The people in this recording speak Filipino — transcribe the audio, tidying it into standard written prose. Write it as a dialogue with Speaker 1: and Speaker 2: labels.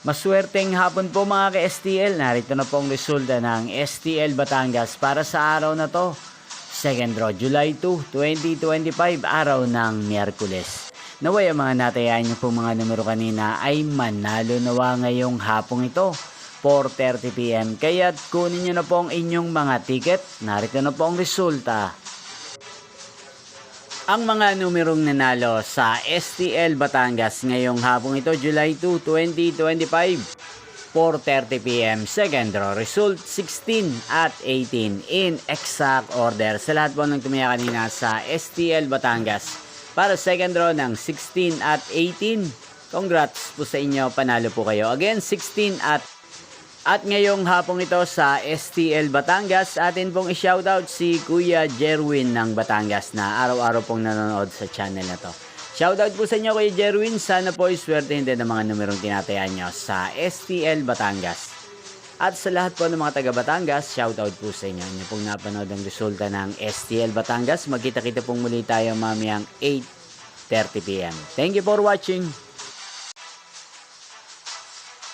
Speaker 1: Maswerteng hapon po mga ka-STL. Narito na po ang resulta ng STL Batangas para sa araw na to. Second draw, July 2, 2025, araw ng Miyerkules. Naway ang mga natayaan niyo po mga numero kanina ay manalo nawa ngayong hapong ito, 4:30 PM. Kaya't kunin niyo na po ang inyong mga ticket. Narito na po ang resulta. Ang mga numerong nanalo sa STL Batangas ngayong hapong ito, July 2, 2025, 4:30 PM. Second draw, result 16 at 18 in exact order. Sa lahat po ng tumaya kanina sa STL Batangas para second draw ng 16 at 18. Congrats po sa inyo, panalo po kayo. Again, 16 at ngayong hapong ito sa STL Batangas, atin pong i-shoutout si Kuya Jerwin ng Batangas na araw-araw pong nanonood sa channel na to. Shoutout po sa inyo Kuya Jerwin, sana po iswertehin din ang mga numerong tinatayaan nyo sa STL Batangas. At sa lahat po ng mga taga Batangas, shoutout po sa inyo. Inyo pong napanood ang resulta ng STL Batangas. Magkita-kita pong muli tayo mamayang 8:30 PM. Thank you for watching.